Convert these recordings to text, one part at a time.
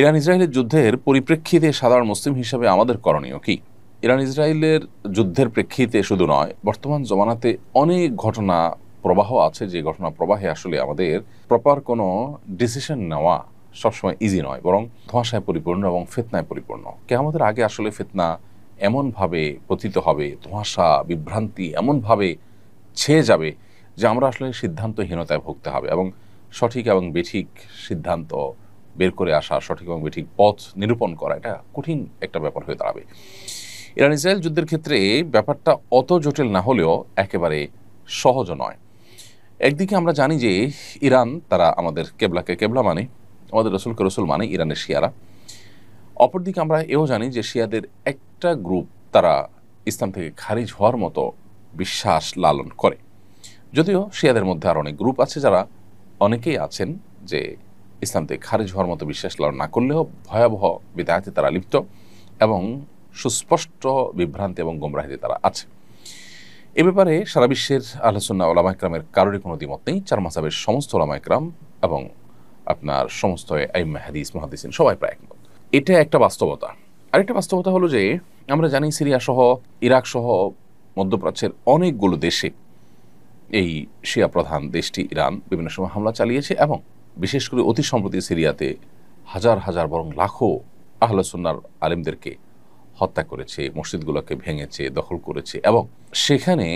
Iran ইসরায়েলের যুদ্ধের পরিপ্রেক্ষিতে সাধারণ মুসলিম হিসাবে আমাদের করণীয় কি? ইরান ইসরায়েলের যুদ্ধের প্রেক্ষিতে শুধু নয়, বর্তমান জমানাতে অনেক ঘটনা প্রবাহ আছে, যে ঘটনা প্রবাহে আসলে আমাদের প্রপার কোনো ডিসিশন নেওয়া সবসময় ইজি নয়, বরং ধোঁয়াশায় পরিপূর্ণ এবং ফিতনায় পরিপূর্ণ। কিয়ামতের আগে আসলে ফিতনা এমনভাবে পতিত হবে, ধোঁয়াশা বিভ্রান্তি এমনভাবে ছেয়ে যাবে যে আমরা আসলে সিদ্ধান্তহীনতায় ভুগতে হবে, এবং সঠিক এবং বেঠিক সিদ্ধান্ত বের করে আসা, সঠিক এবং বেঠিক পথ নিরূপণ করা, এটা কঠিন একটা ব্যাপার হয়ে দাঁড়াবে। ইরান ইসরায়েল যুদ্ধের ক্ষেত্রে ব্যাপারটা অত জটিল না হলেও একেবারে সহজও নয়। একদিকে আমরা জানি যে ইরান, তারা আমাদের কেবলাকে কেবলা মানে, আমাদের রসুলকে রসুল মানে ইরানের শিয়ারা। অপরদিকে আমরা এও জানি যে শিয়াদের একটা গ্রুপ তারা ইসলাম থেকে খারিজ হওয়ার মতো বিশ্বাস লালন করে। যদিও শিয়াদের মধ্যে আর অনেক গ্রুপ আছে, যারা অনেকেই আছেন যে ইসলাম থেকে খারিজ হওয়ার মতো বিশ্বাস লালন না করলেও ভয়াবহ বিদায়াতে তারা লিপ্ত এবং সুস্পষ্ট বিভ্রান্তি এবং গোমরাহিতে তারা আছে। এ ব্যাপারে সারা বিশ্বের আহলে সুন্নাহ ওলামা ইকরামের কারোরই কোনো দ্বিমত নেই। চার মাযহাবের সমস্ত ওলামা ইকরাম এবং আপনার সমস্ত আইম্মা হাদিস মুহাদ্দিসিন সবাই প্রায় একমত। এটা একটা বাস্তবতা। আরেকটা বাস্তবতা হলো যে আমরা জানি সিরিয়া সহ, ইরাক সহ মধ্যপ্রাচ্যের অনেকগুলো দেশে এই শিয়া প্রধান দেশটি ইরান বিভিন্ন সময় হামলা চালিয়েছে, এবং বিশেষ করে অতি সম্প্রতি সিরিয়াতে হাজার হাজার বরং লাখো আহলে সুন্নাহর আলেমদেরকে হত্যা করেছে, মসজিদগুলোকে ভেঙেছে, দখল করেছে, এবং সেখানে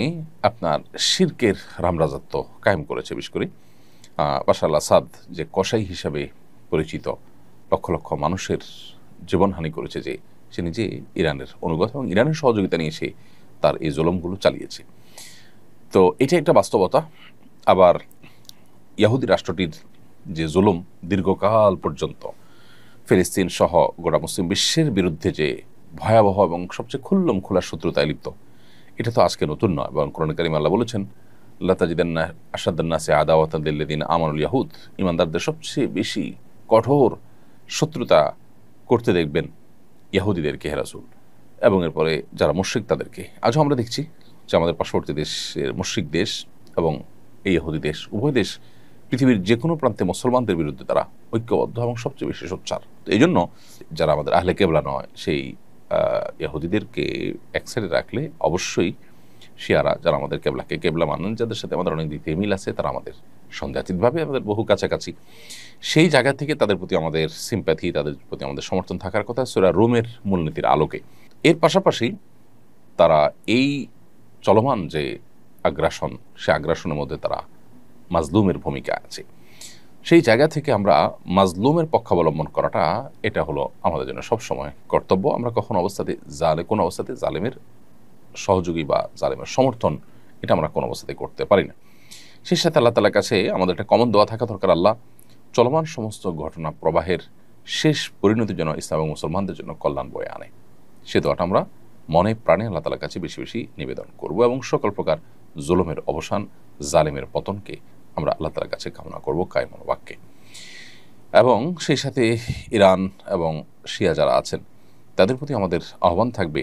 আপনার শিরকের রামরাজত্ব কায়েম করেছে। বিশেষ করে বাশার আল আসাদ যে কসাই হিসাবে পরিচিত, লক্ষ লক্ষ মানুষের জীবনহানি করেছে, যে সে নিজে ইরানের অনুগত এবং ইরানের সহযোগিতা নিয়ে সে তার এই জুলুমগুলো চালিয়েছে। তো এটা একটা বাস্তবতা। আবার ইহুদি রাষ্ট্রটির যে জুলুম দীর্ঘকাল পর্যন্ত ফিলিস্তিন সহ গোটা মুসলিম বিশ্বের বিরুদ্ধে যে ভয়াবহ এবং সবচেয়ে খুল্লম খোলা শত্রুতায় লিপ্ত, এটা তো আজকে নতুন নয়, এবং কোরআন কারীমে আল্লাহ বলেছেন, লা তাজিদান্না আশাদ্দান্নাসি আদাওয়াতান লিল্লাযিনা আমানুল ইয়াহুদ, ঈমানদারদের সবচেয়ে বেশি কঠোর শত্রুতা করতে দেখবেন ইহুদিদেরকে, হে রাসূল, এবং এরপরে যারা মুশরিক তাদেরকে। আজও আমরা দেখছি যে আমাদের পার্শ্ববর্তী দেশের মুশরিক দেশ এবং এই ইহুদি দেশ, উভয় দেশ পৃথিবীর যে কোনো প্রান্তে মুসলমানদের বিরুদ্ধে তারা ঐক্যবদ্ধ এবং সবচেয়ে বেশি সোচ্চার। তো এই জন্য যারা আমাদের আহলে কেবলা নয়, সেই ইহুদিদেরকে এক সাইডে রাখলে অবশ্যই শিয়ারা, যারা আমাদের কেবলাকে কেবলা মানেন, যাদের সাথে আমাদের অনেক দিক থেকে মিল আছে, তারা আমাদের সন্দেহাতীতভাবে আমাদের বহু কাছাকাছি, সেই জায়গা থেকে তাদের প্রতি আমাদের সিম্প্যাথি, তাদের প্রতি আমাদের সমর্থন থাকার কথা সূরা রুমের মূলনীতির আলোকে। এর পাশাপাশি তারা এই চলমান যে আগ্রাসন, সে আগ্রাসনের মধ্যে তারা মাজলুমের ভূমিকা আছে। সেই জায়গা থেকে আমরা মাজলুমের পক্ষাবলম্বন করাটা, এটা হলো আমাদের জন্য সবসময় কর্তব্য। আমরা কোনো অবস্থাতে জালেমের সহযোগী বা জালেমের সমর্থন, এটা আমরা কোনো অবস্থাতে করতে পারি না। সেই সাথে আল্লাহ তাআলার কাছে আমাদের একটা কমন দোয়া থাকা দরকার, আল্লাহ চলমান সমস্ত ঘটনা প্রবাহের শেষ পরিণতির জন্য ইসলাম এবং মুসলমানদের জন্য কল্যাণ বয়ে আনে। সে দোয়াটা আমরা মনে প্রাণে আল্লাহ তাআলার কাছে বেশি বেশি নিবেদন করব, এবং সকল প্রকার জুলুমের অবসান, জালেমের পতনকে আমরা আল্লাহ তাআলার কাছে কামনা করব কায় মনোবাক্যে। এবং সেই সাথে ইরান এবং শিয়া যারা আছেন, তাদের প্রতি আমাদের আহ্বান থাকবে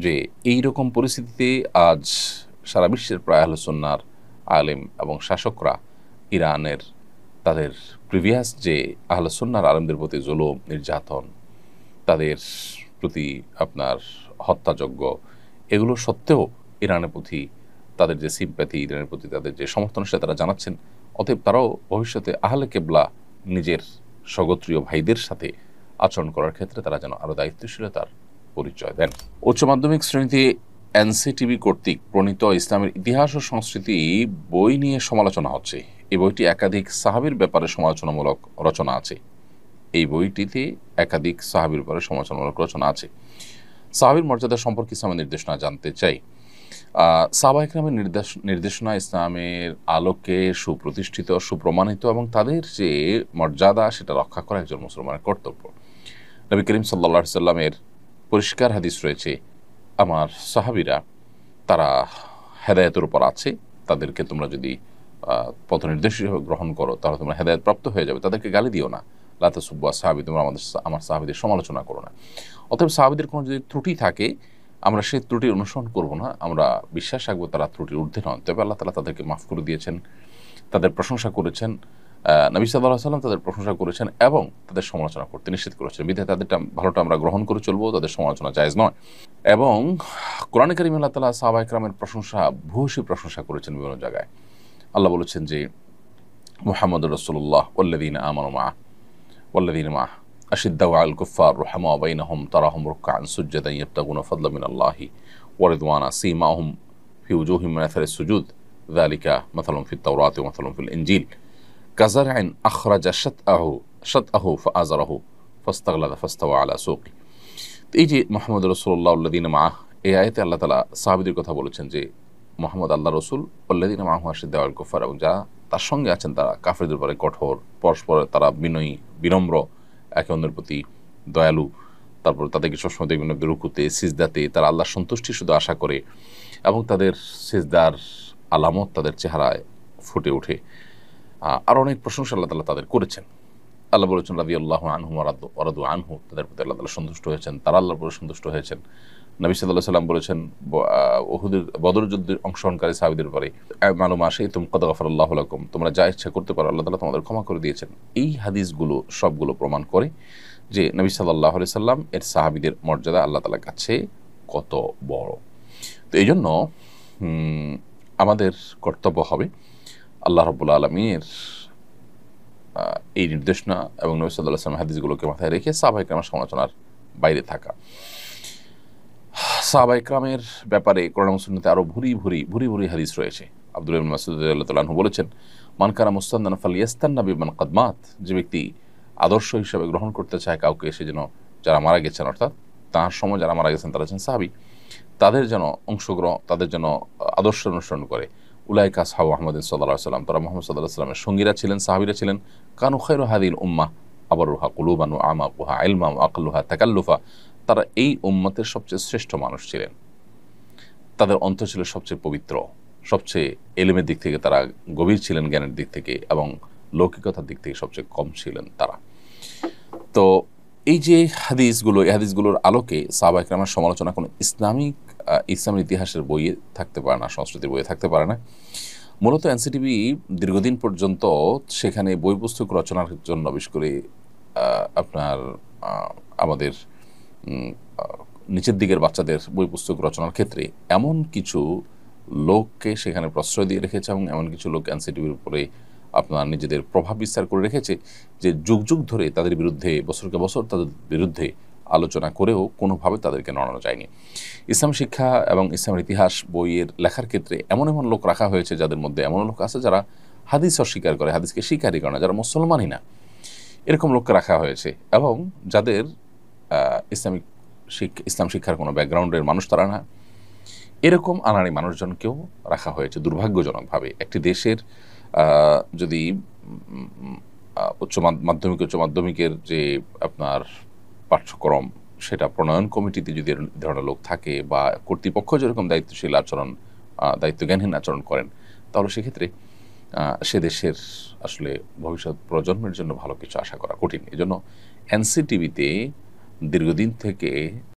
যে এই রকম পরিস্থিতিতে আজ সারা বিশ্বের প্রায় আহলে সুন্নাহর আলেম এবং শাসকরা ইরানের তাদের প্রিভিয়াস যে আহলে সুন্নাহর আলেমদের প্রতি জুলুম, নির্যাতন, তাদের প্রতি আপনার হত্যাযজ্ঞ, এগুলো সত্ত্বেও ইরানের প্রতি তাদের যে সিম্প্যাথি, ইরানের প্রতি তাদের যে সমর্থন, সেটা তারা জানাচ্ছেন। অতএব তারাও ভবিষ্যতে আহলে কেবলা নিজের স্বগোত্রীয় ভাইদের সাথে আচরণ করার ক্ষেত্রে তারা যেন আরও দায়িত্বশীলতার পরিচয় দেন। উচ্চ মাধ্যমিক শ্রেণীতে এনসিটিবি কর্তৃক প্রণীত ইসলামের ইতিহাস ও সংস্কৃতি বই নিয়ে সমালোচনা হচ্ছে। এই বইটি একাধিক সাহাবীর ব্যাপারে সমালোচনামূলক রচনা আছে। এই বইটিতে একাধিক সাহাবীর ব্যাপারে সমালোচনামূলক রচনা আছে। সাহাবীর মর্যাদা সম্পর্কে ইসলামের নির্দেশনা জানতে চাই। সাহাবা ইকরামের নির্দেশনা ইসলামের আলোকে সুপ্রতিষ্ঠিত, সুপ্রমাণিত, এবং তাদের যে মর্যাদা সেটা রক্ষা করা একজন মুসলমানের কর্তব্য। নবী করিম সাল্লাল্লাহু আলাইহি সাল্লামের পরিষ্কার হাদিস রয়েছে, আমার সাহাবীরা তারা হেদায়েতের উপর আছে, তাদেরকে তোমরা যদি পথ নির্দেশ হিসেবে গ্রহণ করো তাহলে তোমরা হেদায়েত প্রাপ্ত হয়ে যাবে। তাদেরকে গালি দিও না, লা তাসুব্বু আসহাবী, তোমরা আমার সাহাবীদের সমালোচনা করো না। অতএব সাহাবীদের কোনো যদি ত্রুটি থাকে, আমরা সেই ত্রুটির অনুসরণ করব না, আমরা বিশ্বাস রাখবো তারা ত্রুটির ঊর্ধ্বে নন। তবে আল্লাহ তাআলা তাদেরকে মাফ করে দিয়েছেন, তাদের প্রশংসা করেছেন, নবী সাল্লাল্লাহু আলাইহি ওয়াসাল্লাম তাদের প্রশংসা করেছেন এবং তাদের সমালোচনা করতে নিষেধ করেছেন। বিধায় তাদেরটা ভালোটা আমরা গ্রহণ করে চলবো, তাদের সমালোচনা জায়েজ নয়। এবং কোরআনে কারিমে আল্লাহ তাআলা সাহাবায়ে কেরামের প্রশংসা, ভূয়সী প্রশংসা করেছেন বিভিন্ন জায়গায়। আল্লাহ বলেছেন যে মুহাম্মদুর রাসূলুল্লাহ ওয়াল্লাযীনা আমানু মা'আহু আশিদ্দাউ আলাল কুফফার রুহামাউ বাইনাহুম তারাহুম রুকআন সুজদান ইয়াবতাগুনা ফাদলাম মিনাল্লাহি ওয়া রিদওয়ানা সীমাহুম ফি উজুহিহিম মিন আথারিস সুজুদ যালিকা মাসালুহুম ফিত তাওরাতি ওয়া মাসালুহুম ফিল ইনজিল কাযারইন আখরাজা শাতআহু ফাআযারাহু ফাস্তাগলাযা ফাস্তাওয়া আলা সুকি। এই যে মুহাম্মদুর রাসূলুল্লাহ ওয়াল্লাযীনা মা'আহু, এই আয়াতে আল্লাহ তাআলা সাহাবীদের কথা বলেছেন যে মুহাম্মদ আল্লাহর রাসূল, ওয়াল্লাযীনা মা'আহু আশিদ্দাউ আলাল কুফফার, এবং যারা তার সঙ্গে আছেন তারা কাফেরদের উপরে কঠোর, পরস্পর তারা বিনয়ী, বিনম্র, একে অন্যের প্রতি দয়ালু। তারপর তাদেরকে সবসময় দেখবেন রুকুতে সিজদাতে তারা আল্লাহর সন্তুষ্টি শুধু আশা করে, এবং তাদের সিজদার আলামত তাদের চেহারায় ফুটে ওঠে। আর অনেক প্রশংসা আল্লাহ তাআলা তাদের করেছেন। আল্লাহ বলেছেন রাদিয়াল্লাহু আনহুম ওয়া রাদু আনহু, তাদের প্রতি আল্লাহ তাআলা সন্তুষ্ট হয়েছেন, তারা আল্লাহর প্রতি সন্তুষ্ট হয়েছেন। নবী সাল্লাল্লাহু আলাইহি ওয়াসাল্লাম বলেছেন উহুদের বদর যুদ্ধে অংশগ্রহণকারী সাহাবীদের ব্যাপারে, মালুম আশাইতুম ক্বাদ গাফারাল্লাহু লাকুম, তোমরা যা ইচ্ছা করতে পারো, আল্লাহ তাআলা তোমাদের ক্ষমা করে দিয়েছেন। এই হাদিসগুলো সবগুলো প্রমাণ করে যে নবী সাল্লাল্লাহু আলাইহি সাল্লাম এর সাহাবীদের মর্যাদা আল্লাহ তাআলার কাছে কত বড়। তো এই জন্য আমাদের কর্তব্য হবে আল্লাহ রাব্বুল আলামিনের এই নির্দেশনা এবং নবী সাল্লাল্লাহু আলাইহি ওয়াসাল্লাম হাদিসগুলোকে মাথায় রেখে সাহাবায়ে কেরামের সমালোচনার বাইরে থাকা। সাহাবায়ে কেরামের ব্যাপারে কোরআন এবং সুন্নাতে আরো ভুরি ভুরি হাদিস রয়েছে। আব্দুল্লাহ ইবনে মাসউদ রাদিয়াল্লাহু তাআলা আনহু বলেছেন, মান কানা মুস্তান্নান ফালিয়াস্তান্না বিমান কদ মাত, যে ব্যক্তি আদর্শ হিসেবে গ্রহণ করতে চায় কাউকে, সে যেন যারা মারা গেছেন, অর্থাৎ তার সময় যারা মারা গেছেন তারা হচ্ছেন সাহাবী, তাদের যেন তাদের যেন আদর্শ অনুসরণ করে। উলাইকা আসহাবু মুহাম্মাদিন সাল্লাল্লাহু আলাইহি ওয়াসাল্লাম, তারা মুহাম্মদ সাল্লাল্লাহু আলাইহি ওয়াসাল্লামের সঙ্গীরা ছিলেন, সাহাবীরা ছিলেন। কানু খায়রু হাযিহিল উম্মাহ আবরুহা কুলুবান ওয়া আমাকুহা ইলমান ওয়া আকল্লুহা তাকাল্লুফা, তারা এই উম্মতের সবচেয়ে শ্রেষ্ঠ মানুষ ছিলেন। তাদের অন্তর ছিল সবচেয়ে পবিত্র, সবচেয়ে এলেমের দিক থেকে তারা গভীর ছিলেন, জ্ঞানের দিক থেকে, এবং লৌকিকতার দিক থেকে সবচেয়ে কম ছিলেন তারা। তো এই যে হাদিসগুলো, এই হাদিসগুলোর আলোকে সাহাবায়ে কেরামের সমালোচনা কোনো ইসলামের ইতিহাসের বইয়ে থাকতে পারে না, সংস্কৃতির বইয়ে থাকতে পারে না। মূলত এনসিটিভি দীর্ঘদিন পর্যন্ত সেখানে বই পুস্তক রচনার জন্য, বিশেষ করে আপনার আমাদের নিচের দিকের বাচ্চাদের বই পুস্তক রচনার ক্ষেত্রে এমন কিছু লোককে সেখানে প্রশ্রয় দিয়ে রেখেছে, এবং এমন কিছু লোক এনসিটিভির উপরে আপনার নিজেদের প্রভাব বিস্তার করে রেখেছে যে যুগ যুগ ধরে তাদের বিরুদ্ধে, বছরকে বছর তাদের বিরুদ্ধে আলোচনা করেও কোনোভাবে তাদেরকে নড়ানো যায়নি। ইসলাম শিক্ষা এবং ইসলামের ইতিহাস বইয়ের লেখার ক্ষেত্রে এমন এমন লোক রাখা হয়েছে, যাদের মধ্যে এমন লোক আছে যারা হাদিস অস্বীকার করে, হাদিসকে স্বীকারই করে না, যারা মুসলমানই না, এরকম লোককে রাখা হয়েছে, এবং যাদের ইসলাম শিক্ষার কোনো ব্যাকগ্রাউন্ডের মানুষ তারা না, এরকম আনাড়ি মানুষজনকেও রাখা হয়েছে দুর্ভাগ্যজনকভাবে। একটি দেশের যদি উচ্চ মাধ্যমিকের যে আপনার পাঠ্যক্রম, সেটা প্রণয়ন কমিটিতে যদি ধরনের লোক থাকে, বা কর্তৃপক্ষ যেরকম দায়িত্বজ্ঞানহীন আচরণ করেন, তাহলে সেক্ষেত্রে সে দেশের আসলে ভবিষ্যৎ প্রজন্মের জন্য ভালো কিছু আশা করা কঠিন। এজন্য এনসিটিভিতে দীর্ঘদিন থেকে